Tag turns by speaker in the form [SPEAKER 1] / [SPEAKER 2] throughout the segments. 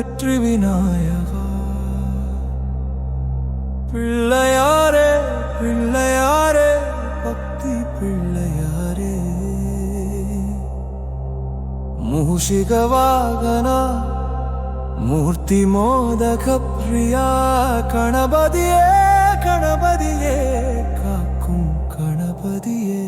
[SPEAKER 1] வெற்றி விநாயகா. பிள்ளையாரே பிள்ளையாரே பக்தி பிள்ளையாரே, மூஷிக வாகனா மூர்த்தி மோதக பிரியா, கணபதியே கணபதியே காக்கும் கணபதியே.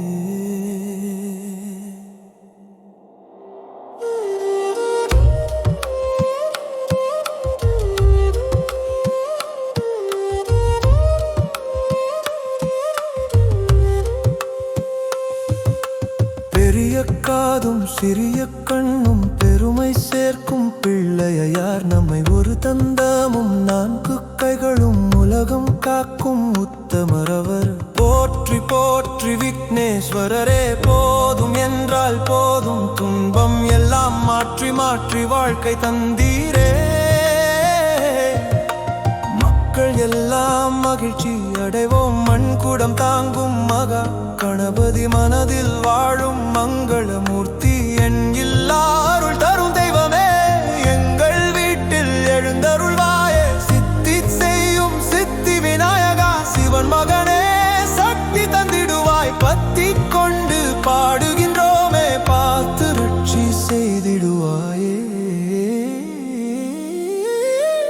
[SPEAKER 1] பெரிய காதும் சிறிய கண்ணும் பெருமை சேர்க்கும் பிள்ளையார், நம்மை ஒரு தந்தமும் நான்கு கைகளும் உலகம் காக்கும் உத்தமரவர். போற்றி போற்றி விக்னேஸ்வரரே, போதும் என்றால் போதும், துன்பம் எல்லாம் மாற்றி மாற்றி வாழ்க்கை தந்தீரே. மக்கள் எல்லாம் மகிழ்ச்சி அடைவோம், மண்குடம் தாங்கும் மகா கணபதி, மனதில் வாழும் மங்களமூர்த்தி, என் எல்லாருள் தரும் தெய்வமே, எங்கள் வீட்டில் எழுந்தருள்வாயே. சித்தி செய்யும் சித்தி விநாயகா, சிவன் மகனே சக்தி தந்திடுவாய், பத்தி கொண்டு பாடுகின்றோமே, பார்த்து ரட்சி செய்திடுவாயே.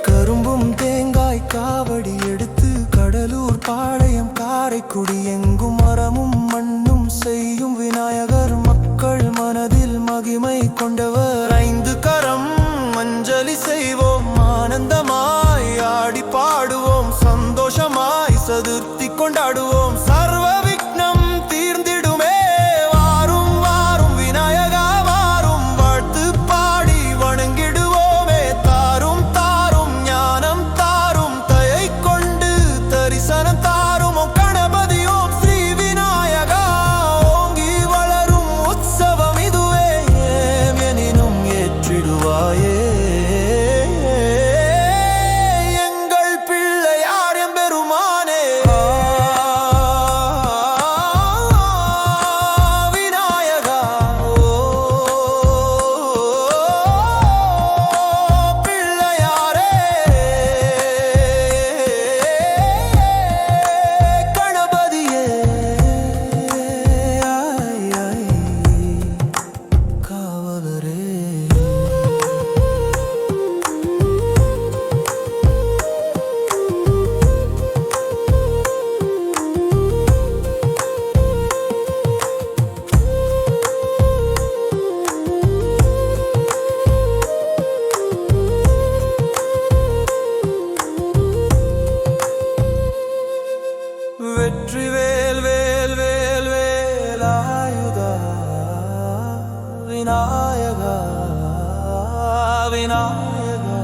[SPEAKER 1] கரும்பும் தேங்காய் காவடி எடுத்து கடலூர் பாளையம் காரைக்குடி எங்கும் மரமும் மண்ணும் செய்யும் விநாயகர், மக்கள் மனதில் மகிமை கொண்டவர். 5 கரம் அஞ்சலி செய்வோம், ஆனந்தமாய் ஆடி பாடுவோம், சந்தோஷமாய் சதுர்த்தி கொண்டாடுவோம், சர்வ விக்னம் தீர்ந்திடுமே. வாரும் வாரும் விநாயகா வாரும், வாழ்த்து பாடி வணங்கிடுவோமே, தாரும் தாரும் ஞானம் தாரும், தயை கொண்டு தரிசனம் தாரும், கணபதி ஓம் ஸ்ரீ விநாயகா. ஓங்கி வளரும் உற்சவம் இதுவே, எனினும் ஏற்றிடுவாயே. எங்கள் பிள்ளையார் எம்பெருமானே, விநாயகா பிள்ளையாரே, கணபதியே காவலரே. வெற்றி வேல் வேல் வேல் வேலாயுதா, விநாயகா விநாயகா.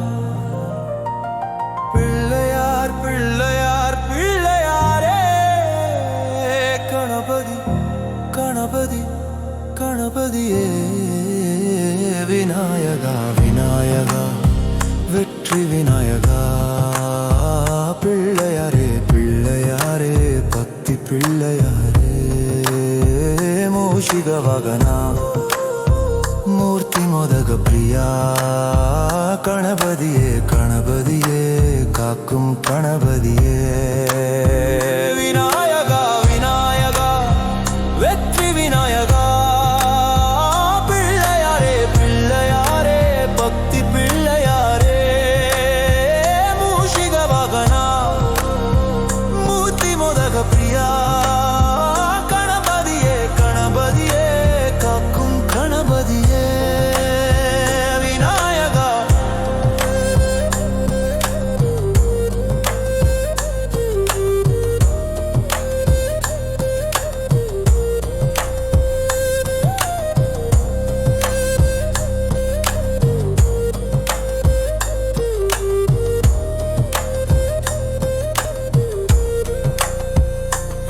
[SPEAKER 1] பிள்ளையார் பிள்ளையார் பிள்ளையாரே, கணபதி கணபதி கணபதியே. விநாயகா விநாயகா வெற்றி விநாயகா, பிள்ளையாரே பிள்ளையாரே பக்தி பிள்ளையாரே. மூஷிக வாகனா மூர்த்தி மோதக பிரியா, கணபதியே கணபதியே காக்கும் கணபதியே.